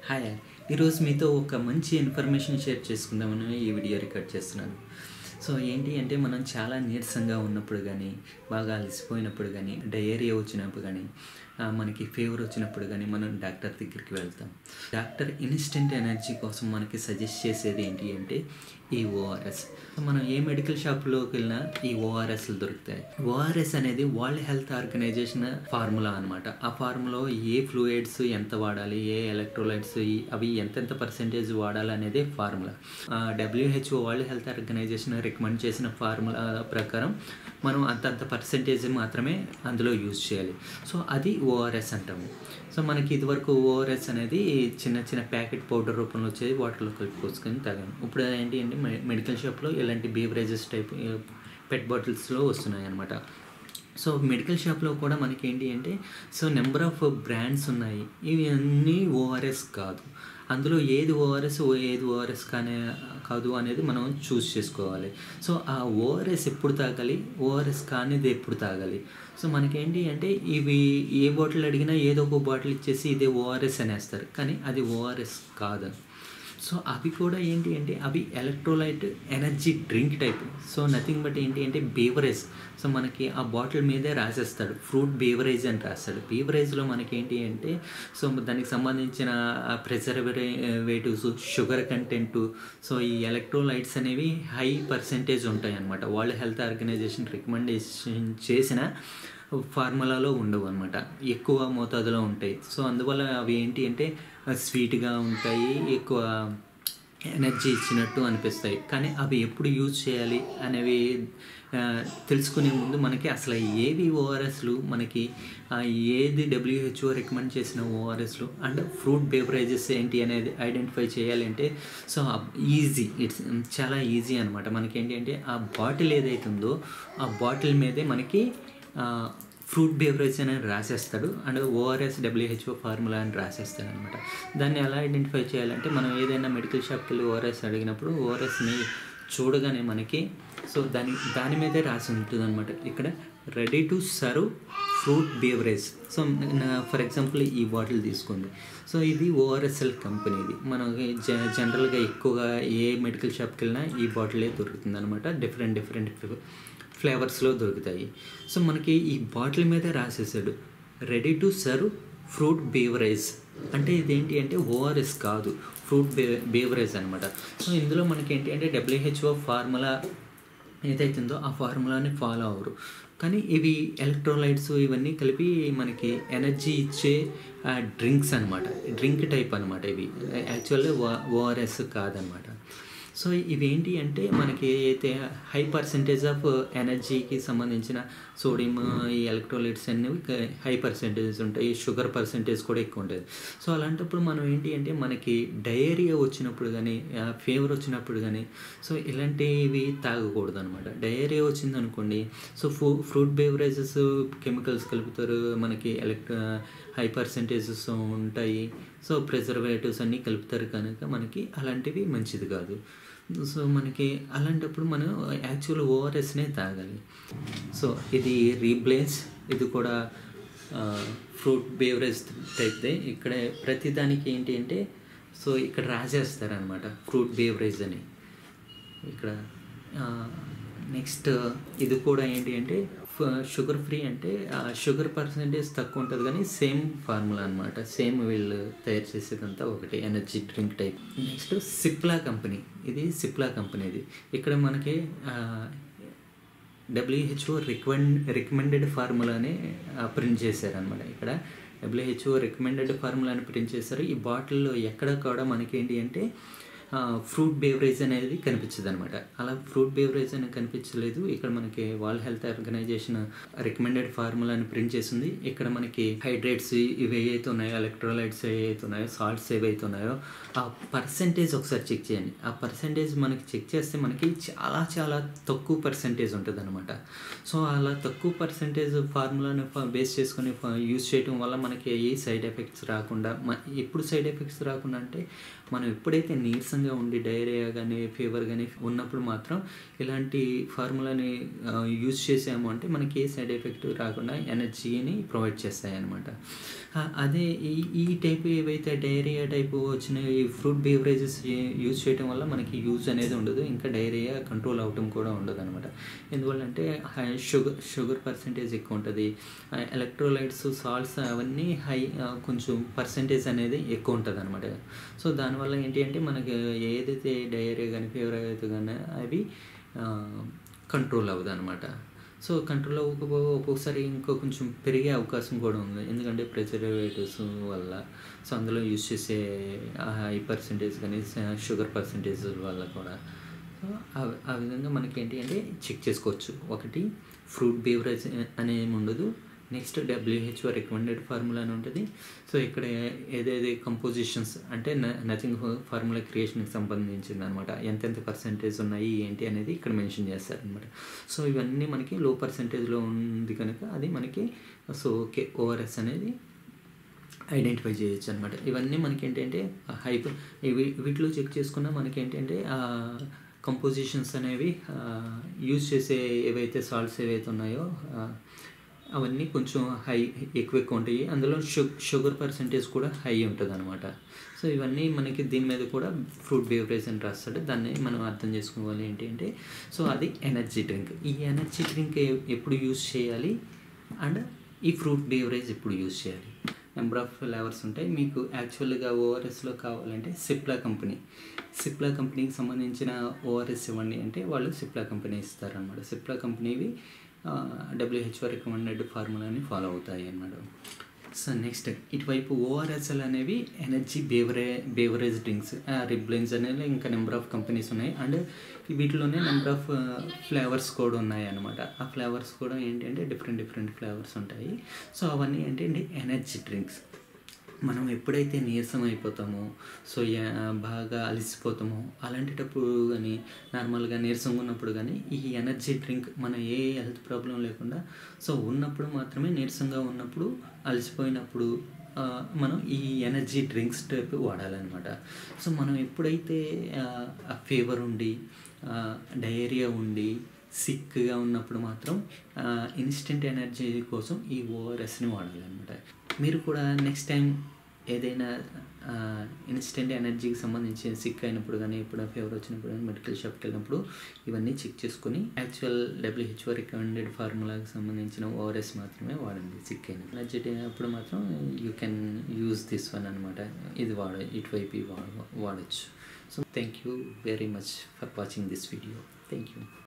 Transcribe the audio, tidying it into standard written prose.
Hi ఈరోజు మీతో ఒక మంచి ఇన్ఫర్మేషన్ షేర్ చేసుకుందామని ఈ వీడియో రికార్డ్ చేస్తున్నాను. సో ఏంటి అంటే మనం చాలా నీరసంగా ఉన్నప్పుడు కానీ, బాగా అలసిపోయినప్పుడు కానీ, డయేరియా వచ్చినప్పుడు కానీ, మనకి ఫీవర్ వచ్చినప్పుడు కానీ మనం డాక్టర్ దగ్గరికి వెళ్తాం. డాక్టర్ ఇన్స్టెంట్ ఎనర్జీ కోసం మనకి సజెస్ట్ చేసేది ఏంటి అంటే ఈ ఓఆర్ఎస్. మనం ఏ మెడికల్ షాప్లోకి వెళ్ళినా ఈ ఓఆర్ఎస్లు దొరుకుతాయి. ఓఆర్ఎస్ అనేది వరల్డ్ హెల్త్ ఆర్గనైజేషన్ ఫార్ములా అనమాట. ఆ ఫార్ములా ఏ ఫ్లూయిడ్స్ ఎంత వాడాలి, ఏ ఎలక్ట్రోలైట్స్ అవి ఎంతెంత పర్సెంటేజ్ వాడాలి అనేది formula. WHO world health organization recommend చేసిన ఫార్ములా ప్రకారం మనం అంతంత పర్సెంటేజ్ మాత్రమే అందులో యూజ్ చేయాలి. సో అది ఓఆర్ఎస్ అంటాము. సో మనకి ఇదివరకు ఓఆర్ఎస్ అనేది చిన్న చిన్న ప్యాకెట్ పౌడర్ రూపంలో వచ్చేది, వాటర్లో కలిపి పోసుకొని తాగాము. ఇప్పుడు ఏంటి అంటే మెడికల్ షాప్లో ఇలాంటి బీవరేజెస్ టైప్ పెట్ బాటిల్స్లో వస్తున్నాయి అన్నమాట. సో మెడికల్ షాప్లో కూడా మనకి ఏంటి అంటే నెంబర్ ఆఫ్ బ్రాండ్స్ ఉన్నాయి. ఇవి అన్నీ ఓఆర్ఎస్ కాదు. అందులో ఏది ఓఆర్ఎస్ కాదు అనేది మనం చూస్ చేసుకోవాలి. సో ఆ ఓఆర్ఎస్ ఎప్పుడు తాగాలి, ఓఆర్ఎస్ కానిది ఎప్పుడు తాగాలి. సో మనకేంటి అంటే ఇవి ఏ బాటిల్ అడిగినా ఏదో ఒక బాటిల్ ఇచ్చేసి ఇదే ఓఆర్ఎస్ అనేస్తారు, కానీ అది ఓఆర్ఎస్ కాదు. సో అవి కూడా ఏంటి అంటే అవి electrolyte energy drink type. So nothing but ఏంటి అంటే బీవరేజ్. సో మనకి ఆ బాటిల్ మీదే రాసేస్తాడు ఫ్రూట్ బీవరేజ్ అని రాస్తాడు. బీవరేజ్లో మనకి ఏంటి అంటే దానికి సంబంధించిన ప్రిజర్వేటివ్స్, షుగర్ కంటెంటు, సో ఈ ఎలక్ట్రోలైట్స్ అనేవి హై పర్సెంటేజ్ ఉంటాయి అన్నమాట. వరల్డ్ హెల్త్ ఆర్గనైజేషన్ రికమెండేషన్ చేసిన ఫార్ములాలో ఉండవు అనమాట, ఎక్కువ మోతాదులో ఉంటాయి. సో అందువల్ల అవి ఏంటి అంటే స్వీట్గా ఉంటాయి, ఎక్కువ ఎనర్జీ ఇచ్చినట్టు అనిపిస్తాయి. కానీ అవి ఎప్పుడు యూజ్ చేయాలి అనేవి తెలుసుకునే ముందు మనకి అసలు ఏవి ఓఆర్ఎస్లు, మనకి ఏది WHO రికమెండ్ చేసిన ఓఆర్ఎస్లు అండ్ ఫ్రూట్ బేవరేజెస్ ఏంటి అనేది ఐడెంటిఫై చేయాలి అంటే ఇట్స్ చాలా ఈజీ అనమాట. మనకేంటి అంటే ఆ బాటిల్ ఏదైతే ఉందో ఆ బాటిల్ మీదే మనకి ఫ్రూట్ బేవరేజ్ అనేది రాసేస్తాడు అండ్ ఓఆర్ఎస్ WHO ఫార్ములా అని రాసేస్తాడు అనమాట. దాన్ని ఎలా ఐడెంటిఫై చేయాలంటే మనం ఏదైనా మెడికల్ షాప్కి వెళ్ళి ఓఆర్ఎస్ అడిగినప్పుడు ఓఆర్ఎస్ని చూడగానే మనకి దాని మీదే రాసి ఉంటుంది అనమాట. ఇక్కడ ready to serve fruit beverage. So for example ఈ బాటిల్ తీసుకోండి. సో ఇది ఓఆర్ఎస్ఎల్ కంపెనీది. మనకి జనరల్గా ఎక్కువగా ఏ మెడికల్ షాప్కి వెళ్ళినా ఈ బాటిలే దొరుకుతుంది అనమాట. డిఫరెంట్ ఫ్లేవర్స్లో దొరుకుతాయి. సో మనకి ఈ బాటిల్ మీదే రాసేసాడు ready to serve fruit beverage. అంటే ఇదేంటి అంటే ఓఆర్ఎస్ కాదు, ఫ్రూట్ బేవరేజ్ అనమాట. సో ఇందులో మనకి ఏంటి అంటే WHO ఫార్ములా ఏదైతుందో ఆ ఫార్ములాని ఫాలో అవ్వరు, కానీ ఇవి ఎలక్ట్రోలైట్స్ ఇవన్నీ కలిపి మనకి ఎనర్జీ ఇచ్చే డ్రింక్స్ అనమాట, డ్రింక్ టైప్ అనమాట. ఇవి యాక్చువల్గా ఓఆర్ఎస్ కాదనమాట. సో ఇవేంటి అంటే మనకి అయితే హై పర్సెంటేజ్ ఆఫ్ ఎనర్జీకి సంబంధించిన సోడియం, ఈ ఎలక్ట్రోలైట్స్ అనేవి హై పర్సెంటేజ్ ఉంటాయి, షుగర్ పర్సెంటేజ్ కూడా ఎక్కువ ఉంటుంది. సో అలాంటప్పుడు మనం ఏంటి అంటే మనకి డయేరియా వచ్చినప్పుడు కానీ, ఫీవర్ వచ్చినప్పుడు కానీ సో ఇలాంటివి తాగకూడదు అనమాట. డయేరియా వచ్చిందనుకోండి, సో ఫ్రూట్ బేవరేజెస్ కెమికల్స్ కలుపుతారు, మనకి హై పర్సెంటేజెస్ ఉంటాయి, సో ప్రిజర్వేటివ్స్ అన్నీ కలుపుతారు కనుక మనకి అలాంటివి మంచిది కాదు. సో మనకి అలాంటప్పుడు మనం యాక్చువల్ ఓఆర్ఎస్నే తాగాలి. సో ఇది రీబ్లేన్స్, ఇది కూడా ఫ్రూట్ బేవరేజ్ టైప్దే. ఇక్కడ ప్రతిదానికి ఏంటి అంటే సో ఇక్కడ రాసేస్తారనమాట ఫ్రూట్ బేవరేజ్ అని. ఇక్కడ నెక్స్ట్ ఇది కూడా ఏంటి అంటే షుగర్ ఫ్రీ, అంటే షుగర్ పర్సెంటేజ్ తక్కువ ఉంటుంది కానీ సేమ్ ఫార్ములా అనమాట. సేమ్ వీళ్ళు తయారు చేసేదంతా ఒకటి, energy drink type. Next Cipla company. ఇది సిప్లా కంపెనీది. ఇక్కడ మనకి WHO రికమెండెడ్ ఫార్ములాని ప్రింట్ చేశారనమాట. ఇక్కడ WHO రికమెండెడ్ ఫార్ములాని ప్రింట్ చేశారు. ఈ బాటిల్లో ఎక్కడ కూడా మనకి ఏంటి అంటే ఫ్రూట్ బేవరేజ్ అనేది కనిపించదు అనమాట. అలా ఫ్రూట్ బేవరేజ్ అనేది కనిపించలేదు. ఇక్కడ మనకి వరల్డ్ హెల్త్ ఆర్గనైజేషన్ రికమెండెడ్ ఫార్ములాని ప్రింట్ చేసింది. ఇక్కడ మనకి హైడ్రేట్స్ ఇవి ఏవైతే ఉన్నాయో, ఎలక్ట్రోలైట్స్ ఏవైతే ఉన్నాయో, సాల్ట్స్ ఏవైతే ఉన్నాయో ఆ పర్సెంటేజ్ ఒకసారి చెక్ చేయండి. ఆ పర్సెంటేజ్ మనకి చెక్ చేస్తే మనకి చాలా తక్కువ పర్సెంటేజ్ ఉంటుంది అనమాట. సో అలా తక్కువ పర్సెంటేజ్ ఫార్ములాని బేస్ చేసుకొని యూజ్ చేయడం వల్ల మనకి ఏ సైడ్ ఎఫెక్ట్స్ రాకుండా, ఎప్పుడు సైడ్ ఎఫెక్ట్స్ రాకుండా అంటే మనం ఎప్పుడైతే నీరసం నీరసంగా ఉండి డయేరియా కానీ ఫీవర్ కానీ ఉన్నప్పుడు మాత్రం ఇలాంటి ఫార్ములాని యూజ్ చేసాము అంటే మనకి ఏ సైడ్ ఎఫెక్ట్ రాకుండా ఎనర్జీని ప్రొవైడ్ చేస్తాయి అన్నమాట. అదే ఈ టైప్ ఏవైతే డయేరియా టైపు వచ్చిన ఈ ఫ్రూట్ బీవరేజెస్ యూజ్ చేయడం వల్ల మనకి యూజ్ అనేది ఉండదు, ఇంకా డయేరియా కంట్రోల్ అవ్వటం కూడా ఉండదు అనమాట. ఎందువల్లంటే షుగర్ పర్సెంటేజ్ ఎక్కువ ఉంటుంది, ఎలక్ట్రోలైట్స్ సాల్ట్స్ అవన్నీ కొంచెం పర్సెంటేజ్ అనేది ఎక్కువ ఉంటుంది అనమాట. సో దానివల్ల ఏంటి అంటే మనకి ఏదైతే డయేరియా కానీ ఫీవర్ అయితే కానీ అవి కంట్రోల్ అవ్వదు అనమాట. సో కంట్రోల్ అవ్వకపోతే ఒక్కొక్కసారి ఇంకో కొంచెం పెరిగే అవకాశం కూడా ఉంది, ఎందుకంటే ప్రిజర్వేటివ్స్ వల్ల. సో అందులో యూజ్ చేసే హై పర్సెంటేజ్ కానీ షుగర్ పర్సెంటేజ్ వల్ల కూడా. సో ఆ విధంగా మనకి ఏంటి అంటే చెక్ చేసుకోవచ్చు. ఒకటి ఫ్రూట్ బీవరేజ్ అనేమి ఉండదు, నెక్స్ట్ WHO రికమెండెడ్ ఫార్ములా అని ఉంటుంది. సో ఇక్కడ ఏదైతే కంపోజిషన్స్ అంటే నథింగ్ ఫార్ములా క్రియేషన్కి సంబంధించింది అనమాట, ఎంతెంత పర్సెంటేజ్ ఉన్నాయి ఏంటి అనేది ఇక్కడ మెన్షన్ చేస్తారనమాట. సో ఇవన్నీ మనకి లో పర్సెంటేజ్లో ఉంది కనుక అది మనకి సో ఓకే ఓఆర్ఎస్ అనేది ఐడెంటిఫై చేయొచ్చు అనమాట. ఇవన్నీ మనకి ఏంటంటే వీటిలో చెక్ చేసుకున్నా మనకి ఏంటంటే కంపోజిషన్స్ అనేవి యూజ్ చేసే ఏవైతే సాల్ట్స్ ఏవైతే ఉన్నాయో అవన్నీ కొంచెం ఎక్కువ ఉంటాయి, అందులో షుగర్ పర్సెంటేజ్ కూడా హై ఉంటుంది అనమాట. సో ఇవన్నీ మనకి దీని మీద కూడా ఫ్రూట్ బీవరేజ్ అని రాస్తాడు, దాన్ని మనం అర్థం చేసుకోవాలి ఏంటి అంటే సో అది ఎనర్జీ డ్రింక్. ఈ ఎనర్జీ డ్రింక్ ఎప్పుడు యూజ్ చేయాలి అండ్ ఈ ఫ్రూట్ బీవరేజ్ ఎప్పుడు యూజ్ చేయాలి. నెంబర్ ఆఫ్ ఫ్లేవర్స్ ఉంటాయి. మీకు యాక్చువల్గా ఓఆర్ఎస్లో కావాలంటే సిప్లా కంపెనీకి సంబంధించిన ఓఆర్ఎస్ ఇవ్వండి అంటే వాళ్ళు సిప్లా కంపెనీ ఇస్తారనమాట. సిప్లా కంపెనీవి WHO రికమెండెడ్ ఫార్ములాని ఫాలో అవుతాయి అన్నమాట. సో నెక్స్ట్ ఇటువైపు ఓఆర్ఎస్ఎల్ అనేవి ఎనర్జీ బేవరేజ్ డ్రింక్స్, రిబ్లైన్స్ అనేవి ఇంకా నెంబర్ ఆఫ్ కంపెనీస్ ఉన్నాయి. అండ్ వీటిలోనే నెంబర్ ఆఫ్ ఫ్లేవర్స్ కూడా ఉన్నాయి అన్నమాట. ఆ ఫ్లేవర్స్ కూడా ఏంటంటే డిఫరెంట్ ఫ్లేవర్స్ ఉంటాయి. సో అవన్నీ ఏంటంటే ఎనర్జీ డ్రింక్స్. మనం ఎప్పుడైతే నీరసం అయిపోతామో, సో బాగా అలసిపోతామో అలాంటప్పుడు కానీ నార్మల్గా నీరసంగా ఉన్నప్పుడు కానీ ఈ ఎనర్జీ డ్రింక్ మన ఏ హెల్త్ ప్రాబ్లం లేకుండా సో ఉన్నప్పుడు మాత్రమే, నీరసంగా ఉన్నప్పుడు అలసిపోయినప్పుడు మనం ఈ ఎనర్జీ డ్రింక్స్ టైప్ వాడాలన్నమాట. సో మనం ఎప్పుడైతే ఫీవర్ ఉండి డయేరియా ఉండి సిక్గా ఉన్నప్పుడు మాత్రం ఇన్స్టెంట్ ఎనర్జీ కోసం ఈ ఓఆర్ఎస్ని వాడాలన్నమాట. మీరు కూడా నెక్స్ట్ టైం ఏదైనా ఇన్స్టెంట్ ఎనర్జీకి సంబంధించి సిక్ అయినప్పుడు కానీ ఎప్పుడు ఫీవర్ వచ్చినప్పుడు కానీ మెడికల్ షాప్కి వెళ్ళినప్పుడు ఇవన్నీ చెక్ చేసుకొని యాక్చువల్ WHO రికమెండెడ్ ఫార్ములాకి సంబంధించిన ఓఆర్ఎస్ మాత్రమే వాడండి. సిక్ అయిన ఎనర్జీ అప్పుడు మాత్రం you can use this one అనమాట. ఇది ఇటువైపు వాడచ్చు. So thank you very much for watching this video. Thank you.